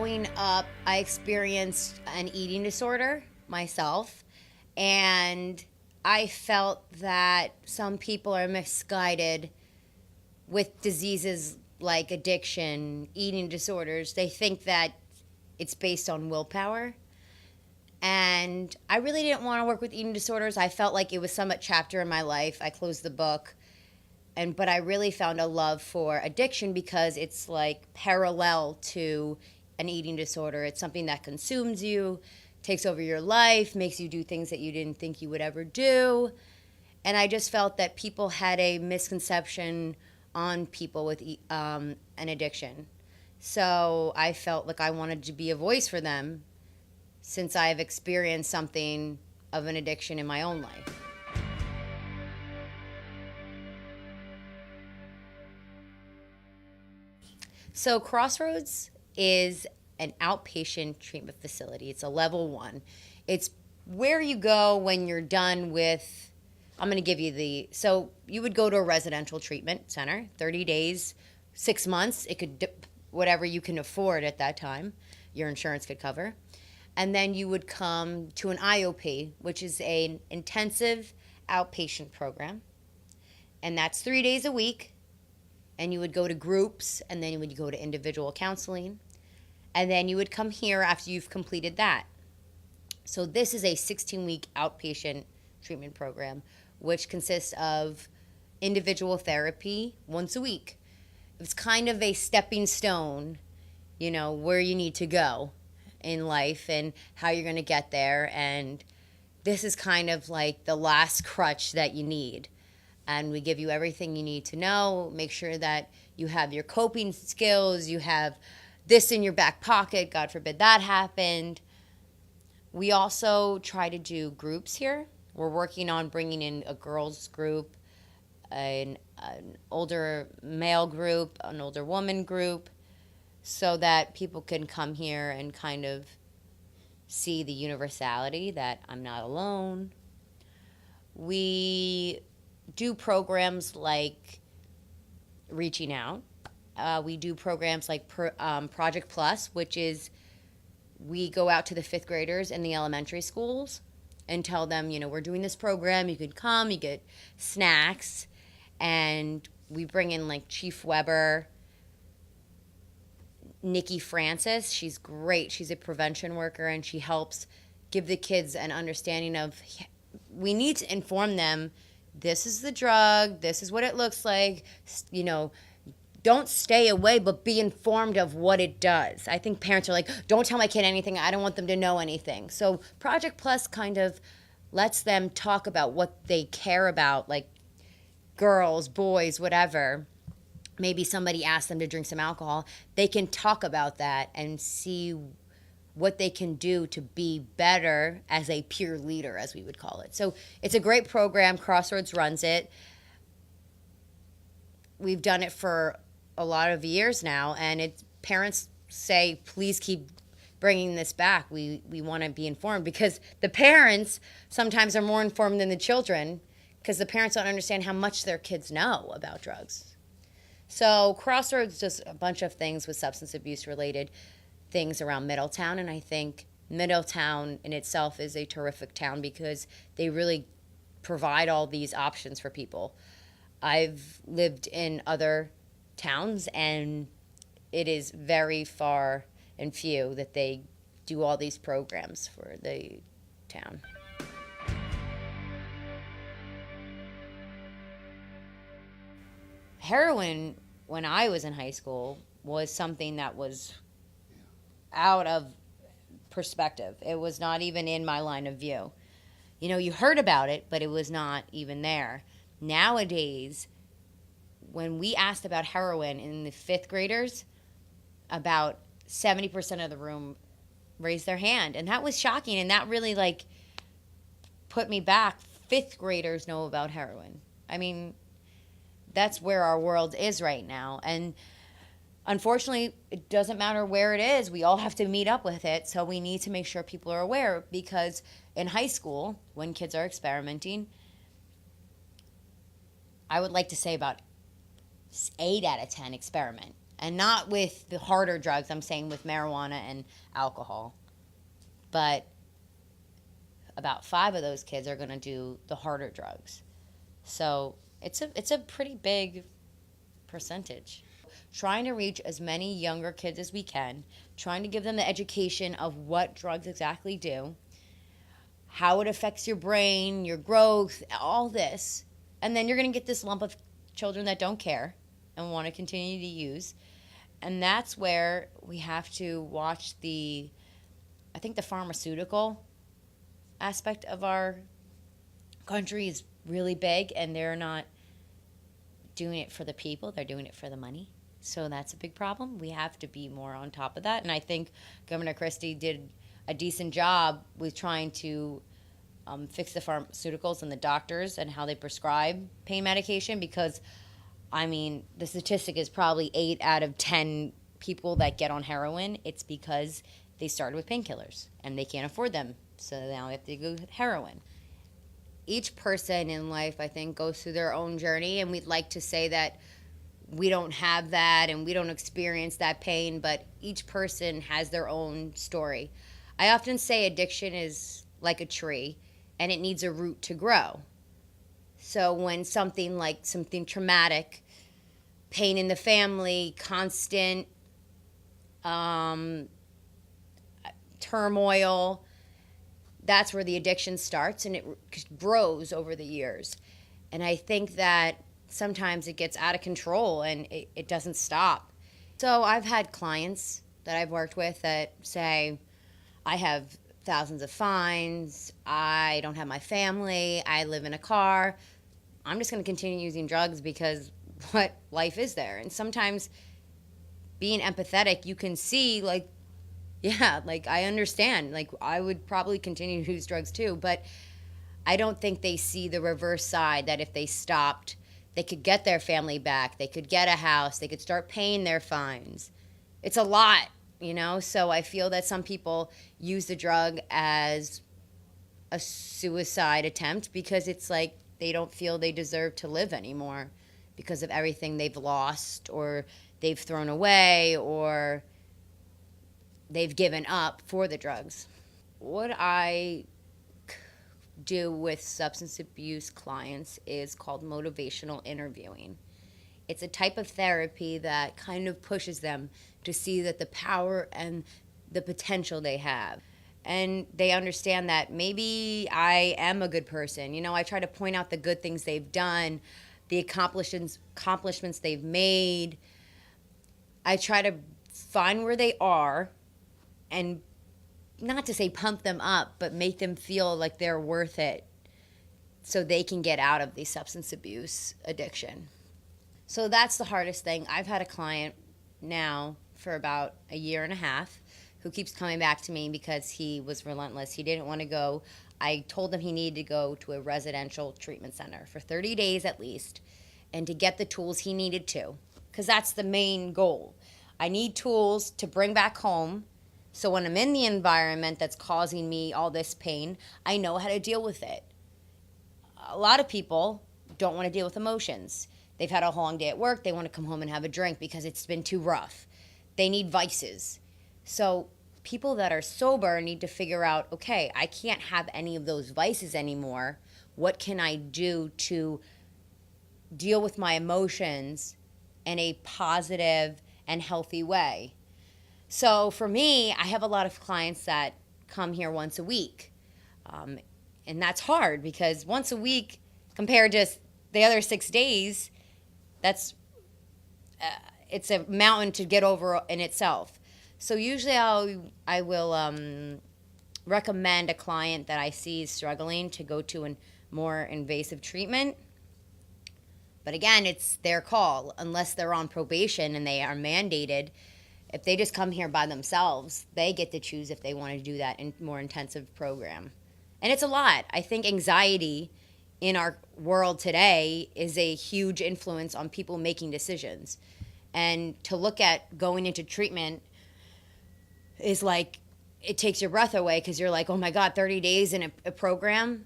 growing up, I experienced an eating disorder myself, and I felt that some people are misguided with diseases like addiction, eating disorders. They think that it's based on willpower. And I really didn't want to work with eating disorders. I felt like it was some chapter in my life. I closed the book. But I really found a love for addiction because it's like parallel to an eating disorder. It's something that consumes you, takes over your life, makes you do things that you didn't think you would ever do. And I just felt that people had a misconception on people with an addiction. So I felt like I wanted to be a voice for them since I've experienced something of an addiction in my own life. So Crossroads is an outpatient treatment facility. It's a level 1. It's where you go when you're done with, I'm going to give you so you would go to a residential treatment center, 30 days, 6 months. It could, whatever you can afford at that time, your insurance could cover. And then you would come to an IOP, which is an intensive outpatient program. And that's 3 days a week. And you would go to groups, and then you would go to individual counseling. And then you would come here after you've completed that. So this is a 16-week outpatient treatment program, which consists of individual therapy once a week. It's kind of a stepping stone, where you need to go in life and how you're going to get there. And this is kind of like the last crutch that you need. And we give you everything you need to know. Make sure that you have your coping skills. You have this in your back pocket. God forbid that happened. We also try to do groups here. We're working on bringing in a girls group, an older male group, an older woman group, so that people can come here and kind of see the universality that I'm not alone. We do programs like Reaching Out. We do programs like Project Plus, which is we go out to the 5th graders in the elementary schools and tell them, we're doing this program. You could come, you get snacks. And we bring in like Chief Weber, Nikki Francis. She's great. She's a prevention worker, and she helps give the kids an understanding of, we need to inform them, this is the drug, this is what it looks like, don't stay away, but be informed of what it does. I think parents are like, don't tell my kid anything, I don't want them to know anything. So Project Plus kind of lets them talk about what they care about, like girls, boys, whatever. Maybe somebody asked them to drink some alcohol. They can talk about that and see what they can do to be better as a peer leader, as we would call it. So it's a great program. Crossroads runs it. We've done it for a lot of years now, and parents say, please keep bringing this back. We want to be informed, because the parents sometimes are more informed than the children, because the parents don't understand how much their kids know about drugs. So Crossroads does a bunch of things with substance abuse related things around Middletown, and I think Middletown in itself is a terrific town because they really provide all these options for people. I've lived in other towns, and it is very far and few that they do all these programs for the town. Heroin, when I was in high school, was something that was out of perspective. It was not even in my line of view. You heard about it, but it was not even there. Nowadays, when we asked about heroin in the 5th graders, about 70% of the room raised their hand. And that was shocking, and that really put me back. 5th graders know about heroin. I mean, that's where our world is right now. And unfortunately, it doesn't matter where it is. We all have to meet up with it. So we need to make sure people are aware, because in high school, when kids are experimenting, I would like to say about 8 out of 10 experiment. And not with the harder drugs, I'm saying with marijuana and alcohol. But about 5 of those kids are going to do the harder drugs. So it's a pretty big percentage. Trying to reach as many younger kids as we can, trying to give them the education of what drugs exactly do, how it affects your brain, your growth, all this. And then you're going to get this lump of children that don't care and want to continue to use. And that's where we have to watch I think the pharmaceutical aspect of our country is really big, and they're not doing it for the people, they're doing it for the money. So that's a big problem. We have to be more on top of that. And I think Governor Christie did a decent job with trying to fix the pharmaceuticals and the doctors and how they prescribe pain medication, because, I mean, the statistic is probably 8 out of 10 people that get on heroin, it's because they started with painkillers and they can't afford them. So now they have to go with heroin. Each person in life, I think, goes through their own journey, and we'd like to say that we don't have that and we don't experience that pain, but each person has their own story. I often say addiction is like a tree, and it needs a root to grow. So when something traumatic, pain in the family, constant turmoil, that's where the addiction starts, and it grows over the years. And I think that sometimes it gets out of control and it doesn't stop. So I've had clients that I've worked with that say, I have thousands of fines, I don't have my family, I live in a car, I'm just going to continue using drugs because what life is there? And sometimes being empathetic, you can see, like, yeah, like, I understand. Like, I would probably continue to use drugs too, but I don't think they see the reverse side, that if they stopped, they could get their family back, they could get a house, they could start paying their fines. It's a lot, So I feel that some people use the drug as a suicide attempt because it's like they don't feel they deserve to live anymore because of everything they've lost or they've thrown away or they've given up for the drugs. What I do with substance abuse clients is called motivational interviewing. It's a type of therapy that kind of pushes them to see that the power and the potential they have. And they understand that maybe I am a good person. I try to point out the good things they've done, the accomplishments they've made. I try to find where they are and not to say pump them up, but make them feel like they're worth it so they can get out of the substance abuse addiction. So that's the hardest thing. I've had a client now for about a year and a half who keeps coming back to me because he was relentless. He didn't want to go. I told him he needed to go to a residential treatment center for 30 days at least and to get the tools he needed to, because that's the main goal. I need tools to bring back home so when I'm in the environment that's causing me all this pain, I know how to deal with it. A lot of people don't want to deal with emotions. They've had a long day at work. They want to come home and have a drink because it's been too rough. They need vices. So people that are sober need to figure out, okay, I can't have any of those vices anymore. What can I do to deal with my emotions in a positive and healthy way? So for me, I have a lot of clients that come here once a week. And that's hard because once a week compared to the other 6 days, it's a mountain to get over in itself. So usually I will recommend a client that I see is struggling to go to a more invasive treatment. But again, it's their call. Unless they're on probation and they are mandated, if they just come here by themselves, they get to choose if they want to do that in more intensive program. And it's a lot. I think anxiety in our world today is a huge influence on people making decisions. And to look at going into treatment is like, it takes your breath away because you're like, oh my God, 30 days in a program.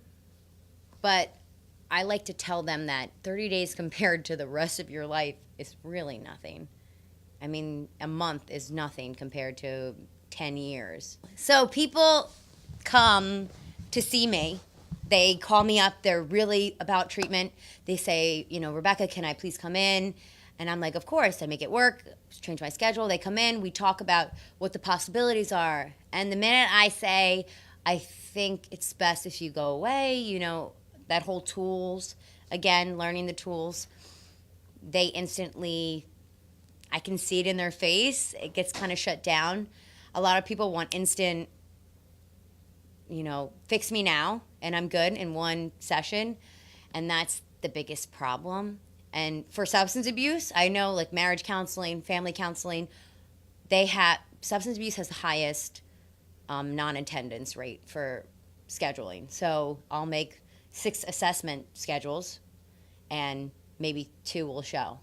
But I like to tell them that 30 days compared to the rest of your life is really nothing. I mean, a month is nothing compared to 10 years. So people come to see me. They call me up. They're really about treatment. They say, Rebecca, can I please come in? And I'm like, of course. I make it work, change my schedule. They come in. We talk about what the possibilities are. And the minute I say, I think it's best if you go away, that whole tools, again, learning the tools, they instantly, I can see it in their face. It gets kind of shut down. A lot of people want instant, fix me now and I'm good in one session. And that's the biggest problem. And for substance abuse, I know like marriage counseling, family counseling, substance abuse has the highest non-attendance rate for scheduling. So I'll make 6 assessment schedules and maybe 2 will show.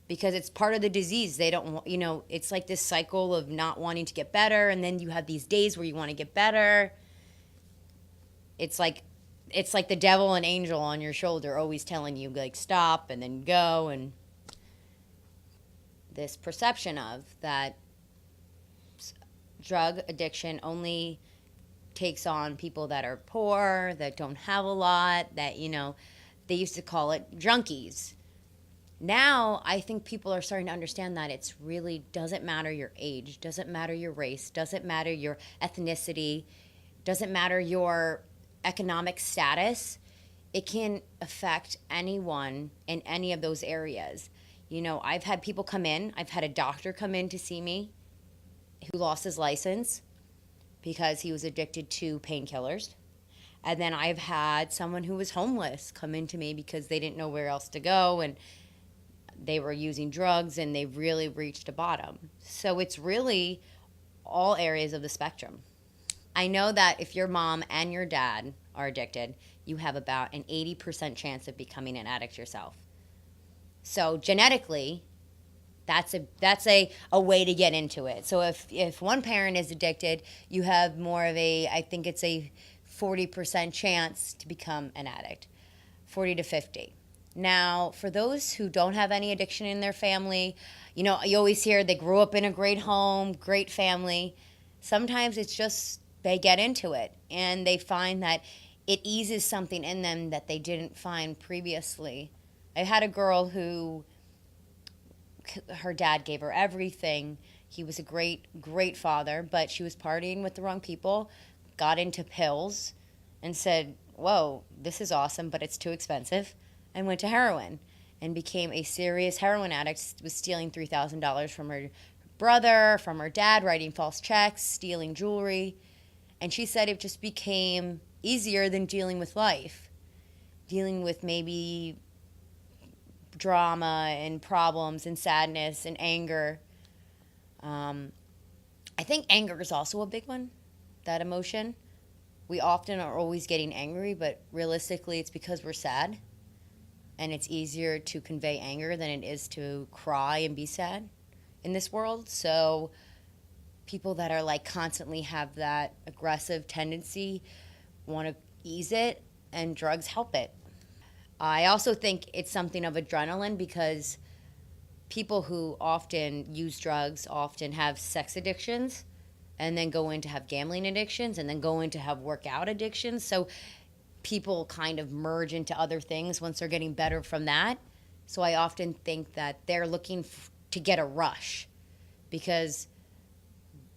Because it's part of the disease. They don't, it's like this cycle of not wanting to get better, and then you have these days where you want to get better. It's like the devil and angel on your shoulder always telling you like stop and then go, and this perception of that drug addiction only takes on people that are poor, that don't have a lot, that they used to call it junkies. Now, I think people are starting to understand that it's really doesn't matter your age, doesn't matter your race, doesn't matter your ethnicity, doesn't matter your economic status. It can affect anyone in any of those areas. I've had people come in, I've had a doctor come in to see me who lost his license because he was addicted to painkillers. And then I've had someone who was homeless come in to me because they didn't know where else to go, and they were using drugs and they really reached a bottom. So it's really all areas of the spectrum. I know that if your mom and your dad are addicted, you have about an 80% chance of becoming an addict yourself. So genetically, that's a way to get into it. So if one parent is addicted, you have more of I think it's a 40% chance to become an addict, 40 to 50. Now, for those who don't have any addiction in their family, you always hear they grew up in a great home, great family. Sometimes it's just they get into it and they find that it eases something in them that they didn't find previously. I had a girl who her dad gave her everything. He was a great, great father, but she was partying with the wrong people, got into pills, and said, whoa, this is awesome, but it's too expensive, and went to heroin and became a serious heroin addict, was stealing $3,000 from her brother, from her dad, writing false checks, stealing jewelry. And she said it just became easier than dealing with life, dealing with maybe drama and problems and sadness and anger. I think anger is also a big one, that emotion. We often are always getting angry, but realistically it's because we're sad. And it's easier to convey anger than it is to cry and be sad in this world. So people that are like constantly have that aggressive tendency want to ease it, and drugs help it. I also think it's something of adrenaline because people who often use drugs often have sex addictions and then go in to have gambling addictions and then go in to have workout addictions. So people kind of merge into other things once they're getting better from that. So I often think that they're looking to get a rush because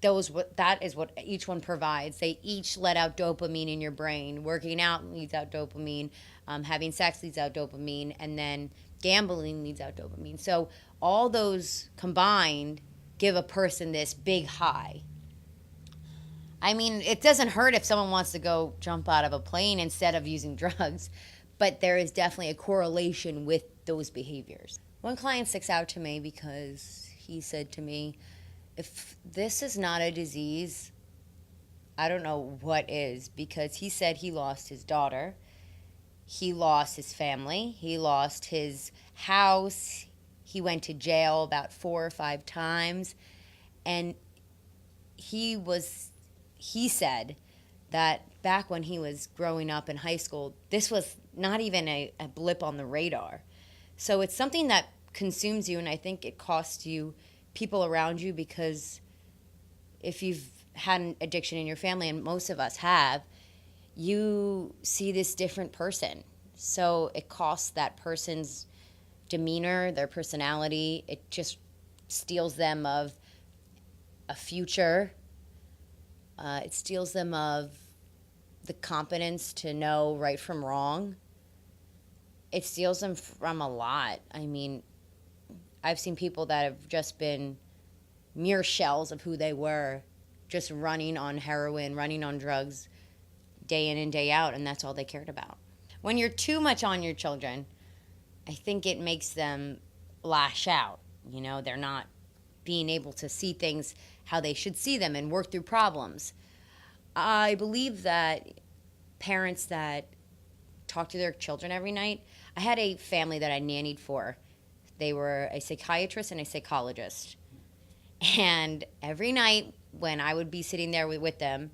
that is what each one provides. They each let out dopamine in your brain. Working out leads out dopamine. Having sex leads out dopamine. And then gambling leads out dopamine. So all those combined give a person this big high. I mean, it doesn't hurt if someone wants to go jump out of a plane instead of using drugs, but there is definitely a correlation with those behaviors. One client sticks out to me because he said to me, if this is not a disease, I don't know what is, because he said he lost his daughter, he lost his family, he lost his house, he went to jail about 4 or 5 times, and he said that back when he was growing up in high school, this was not even a blip on the radar. So it's something that consumes you, and I think it costs you people around you, because if you've had an addiction in your family, and most of us have, you see this different person. So it costs that person's demeanor, their personality. It just steals them of a future. It steals them of the competence to know right from wrong. It steals them from a lot. I mean, I've seen people that have just been mere shells of who they were, just running on heroin, running on drugs day in and day out, and that's all they cared about. When you're too much on your children, I think it makes them lash out. You know, they're not being able to see things how they should see them and work through problems. I believe that parents that talk to their children every night, I had a family that I nannied for. They were a psychiatrist and a psychologist. And every night when I would be sitting there with them,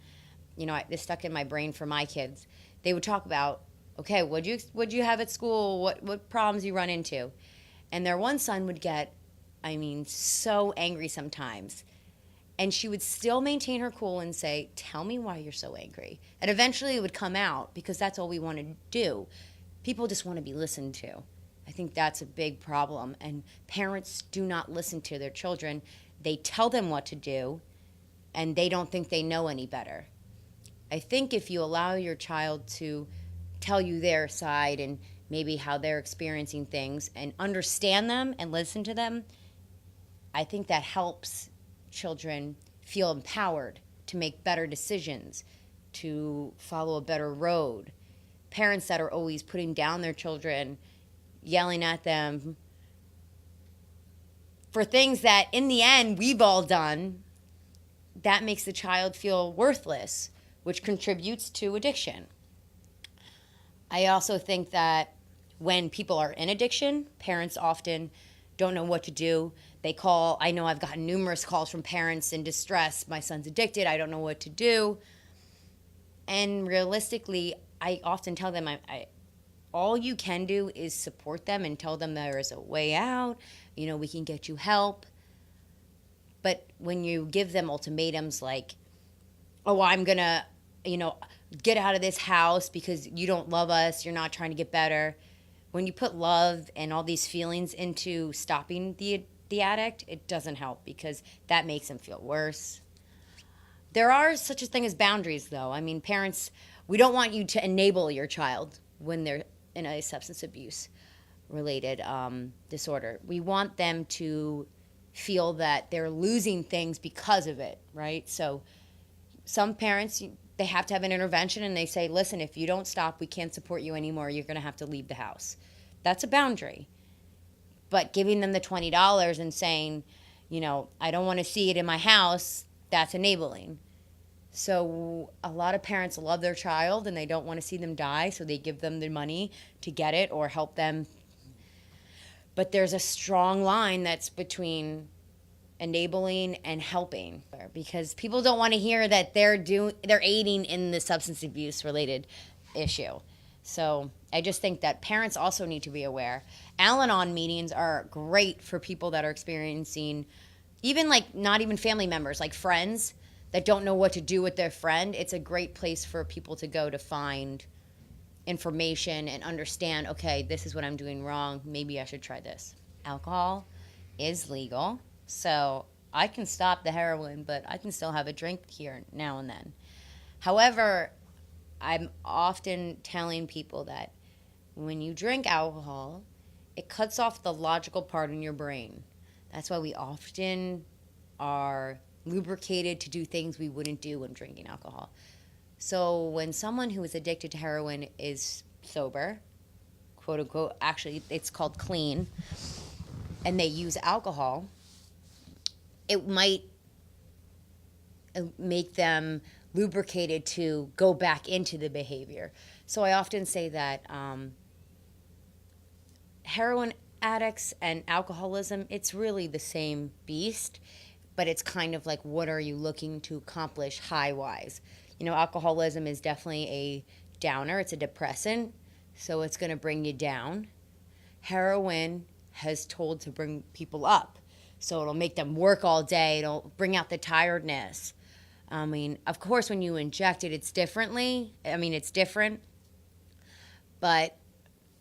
you know, this stuck in my brain for my kids. They would talk about, okay, what'd you have at school? What problems you run into? And their one son would get, I mean, so angry sometimes. And she would still maintain her cool and say, tell me why you're so angry. And eventually it would come out, because that's all we want to do. People just want to be listened to. I think that's a big problem. And parents do not listen to their children. They tell them what to do, and they don't think they know any better. I think if you allow your child to tell you their side and maybe how they're experiencing things, and understand them and listen to them, I think that helps children feel empowered to make better decisions, to follow a better road. Parents that are always putting down their children, yelling at them for things that in the end we've all done, that makes the child feel worthless, which contributes to addiction. I also think that when people are in addiction, parents often don't know what to do. They call. I know I've gotten numerous calls from parents in distress. My son's addicted. I don't know what to do. And realistically, I often tell them, all you can do is support them and tell them there is a way out. You know, we can get you help. But when you give them ultimatums like, oh, I'm going to, get out of this house because you don't love us, you're not trying to get better. When you put love and all these feelings into stopping the addict, it doesn't help, because that makes them feel worse. There are such a thing as boundaries, though. I mean, parents, we don't want you to enable your child when they're in a substance abuse related disorder. We want them to feel that they're losing things because of it, right? So some parents, they have to have an intervention, and they say, listen, if you don't stop, we can't support you anymore. You're going to have to leave the house. That's a boundary. But giving them the $20 and saying, I don't want to see it in my house, that's enabling. So a lot of parents love their child and they don't want to see them die, so they give them the money to get it or help them. But there's a strong line that's between enabling and helping, because people don't want to hear that they're aiding in the substance abuse related issue. So I just think that parents also need to be aware. Al-Anon meetings are great for people that are experiencing, even like not even family members, like friends that don't know what to do with their friend. It's a great place for people to go to find information and understand, okay, this is what I'm doing wrong. Maybe I should try this. Alcohol is legal, so I can stop the heroin, but I can still have a drink here now and then. However, I'm often telling people that when you drink alcohol, it cuts off the logical part in your brain. That's why we often are lubricated to do things we wouldn't do when drinking alcohol. So when someone who is addicted to heroin is sober, quote unquote, actually it's called clean, and they use alcohol, it might make them lubricated to go back into the behavior. So I often say that heroin addicts and alcoholism, it's really the same beast, but it's kind of like, what are you looking to accomplish high-wise? Alcoholism is definitely a downer. It's a depressant, so it's going to bring you down. Heroin has told to bring people up. So it'll make them work all day. It'll bring out the tiredness. I mean, of course, when you inject it, it's differently. I mean, it's different. But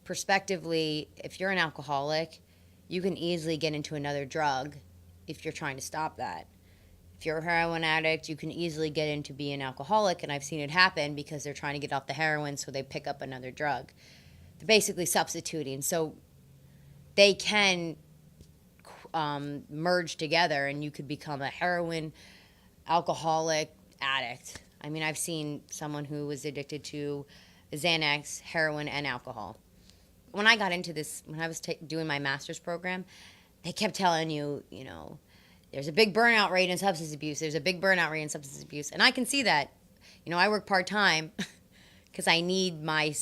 prospectively, if you're an alcoholic, you can easily get into another drug if you're trying to stop that. If you're a heroin addict, you can easily get into being an alcoholic, and I've seen it happen because they're trying to get off the heroin, so they pick up another drug. They're basically substituting. So they can merge together, and you could become a heroin alcoholic addict. I mean, I've seen someone who was addicted to Xanax, heroin, and alcohol. When I got into this, when I was doing my master's program, they kept telling you, you know, there's a big burnout rate in substance abuse. There's a big burnout rate in substance abuse. And I can see that. You know, I work part-time because I need my,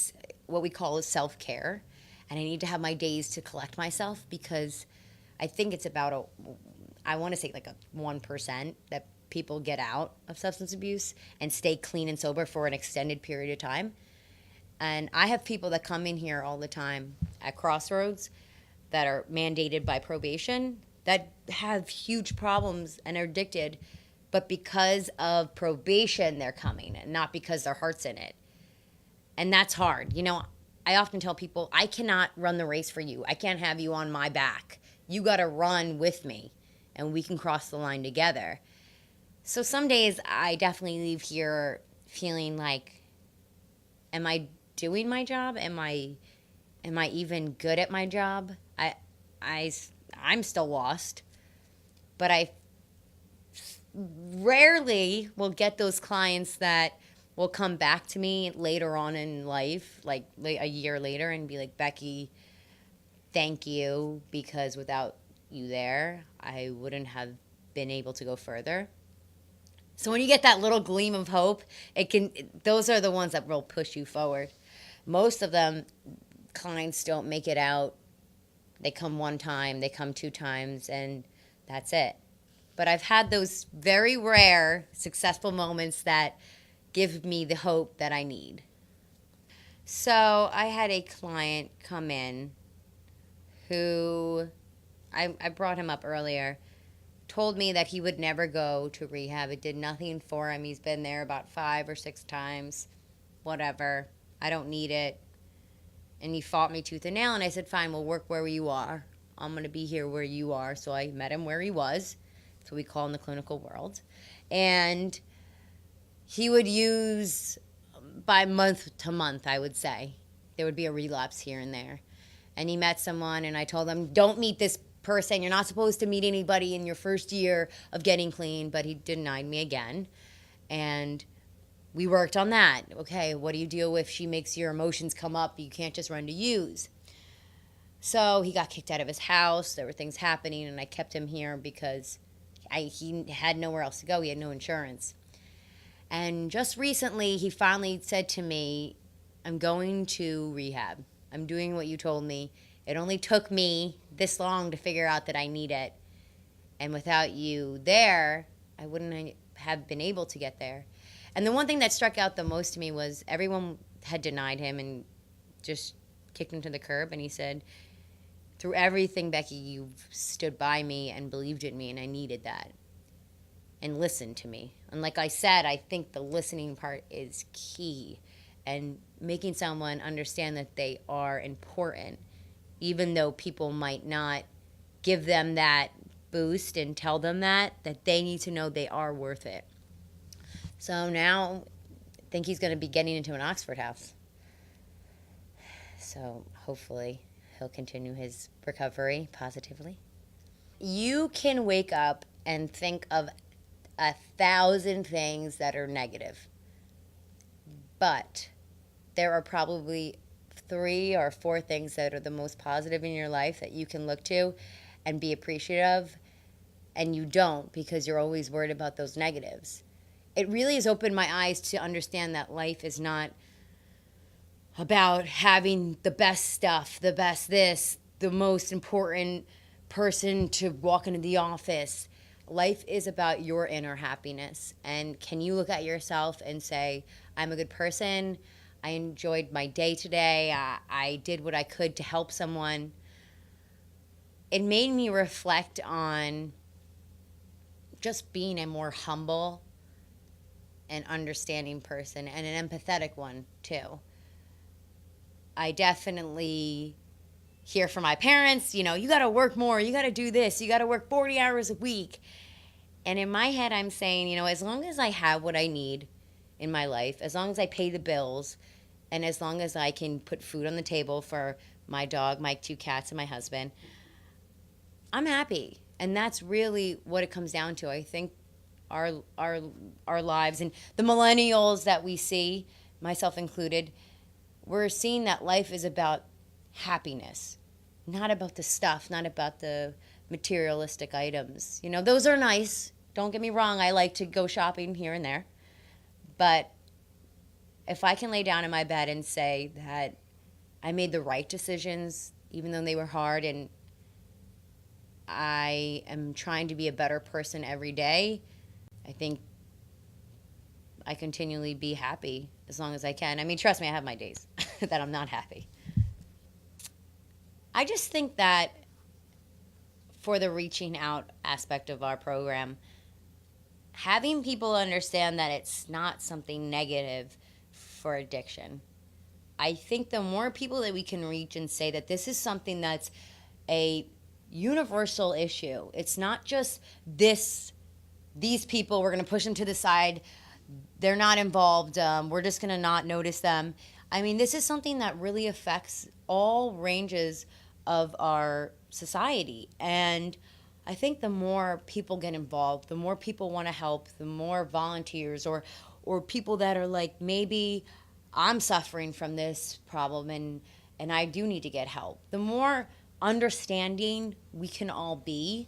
what we call self-care. And I need to have my days to collect myself because I think it's about I want to say like a 1% that people get out of substance abuse and stay clean and sober for an extended period of time. And I have people that come in here all the time at Crossroads that are mandated by probation that have huge problems and are addicted, but because of probation they're coming and not because their heart's in it. And that's hard. You know, I often tell people, I cannot run the race for you. I can't have you on my back. You got to run with me and we can cross the line together. So some days I definitely leave here feeling like, am I doing my job? Am I even good at my job? I'm still lost, but I rarely will get those clients that will come back to me later on in life, like a year later, and be like, Becky, thank you, because without you there, I wouldn't have been able to go further. So when you get that little gleam of hope, those are the ones that will push you forward. Most of them, clients don't make it out. They come one time, they come 2 times, and that's it. But I've had those very rare successful moments that give me the hope that I need. So I had a client come in who, I brought him up earlier, told me that he would never go to rehab. It did nothing for him. He's been there about 5 or 6 times. Whatever. I don't need it. And he fought me tooth and nail, and I said, fine, we'll work where you are. I'm going to be here where you are. So I met him where he was. That's what we call in the clinical world. And he would use, by month to month, I would say, there would be a relapse here and there. And he met someone, and I told him, don't meet this person. You're not supposed to meet anybody in your first year of getting clean. But he denied me again. And we worked on that. Okay, what do you deal with? She makes your emotions come up. You can't just run to use. So he got kicked out of his house. There were things happening, and I kept him here because he had nowhere else to go. He had no insurance. And just recently, he finally said to me, I'm going to rehab. I'm doing what you told me. It only took me this long to figure out that I need it. And without you there, I wouldn't have been able to get there. And the one thing that struck out the most to me was everyone had denied him and just kicked him to the curb. And he said, through everything, Becky, you've stood by me and believed in me, and I needed that. And listened to me. And like I said, I think the listening part is key. And making someone understand that they are important, even though people might not give them that boost and tell them that they need to know they are worth it. So now I think he's going to be getting into an Oxford house. So hopefully he'll continue his recovery positively. You can wake up and think of 1,000 things that are negative. But there are probably 3 or 4 things that are the most positive in your life that you can look to and be appreciative of, and you don't because you're always worried about those negatives. It really has opened my eyes to understand that life is not about having the best stuff, the best this, the most important person to walk into the office. Life is about your inner happiness. And can you look at yourself and say, I'm a good person. I enjoyed my day today. I did what I could to help someone. it made me reflect on just being a more humble and understanding person, and an empathetic one too. I definitely hear from my parents, you got to work more, you got to do this, you got to work 40 hours a week. And in my head, I'm saying, as long as I have what I need in my life, as long as I pay the bills, and as long as I can put food on the table for my dog, my 2 cats, and my husband, I'm happy. And that's really what it comes down to. I think our lives, and the millennials that we see, myself included, we're seeing that life is about happiness, not about the stuff, not about the materialistic items. Those are nice. Don't get me wrong. I like to go shopping here and there. But if I can lay down in my bed and say that I made the right decisions, even though they were hard, and I am trying to be a better person every day, I think I continually be happy as long as I can. I mean, trust me, I have my days that I'm not happy. I just think that for the reaching out aspect of our program, having people understand that it's not something negative for addiction. I think the more people that we can reach and say that this is something that's a universal issue. It's not just these people, we're going to push them to the side. They're not involved. We're just going to not notice them. I mean, this is something that really affects all ranges of our society. And I think the more people get involved, the more people want to help, the more volunteers or people that are like, maybe I'm suffering from this problem and I do need to get help. The more understanding we can all be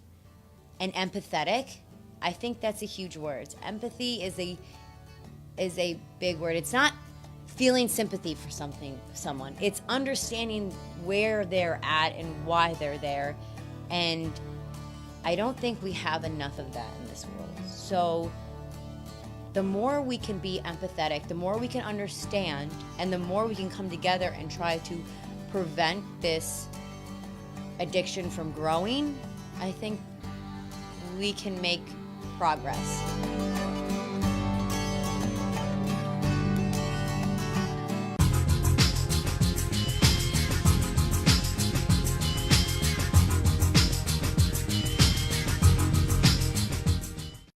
and empathetic, I think that's a huge word. Empathy is a big word. It's not feeling sympathy for someone. It's understanding where they're at and why they're there. And I don't think we have enough of that in this world. So the more we can be empathetic, the more we can understand, and the more we can come together and try to prevent this addiction from growing, I think we can make progress.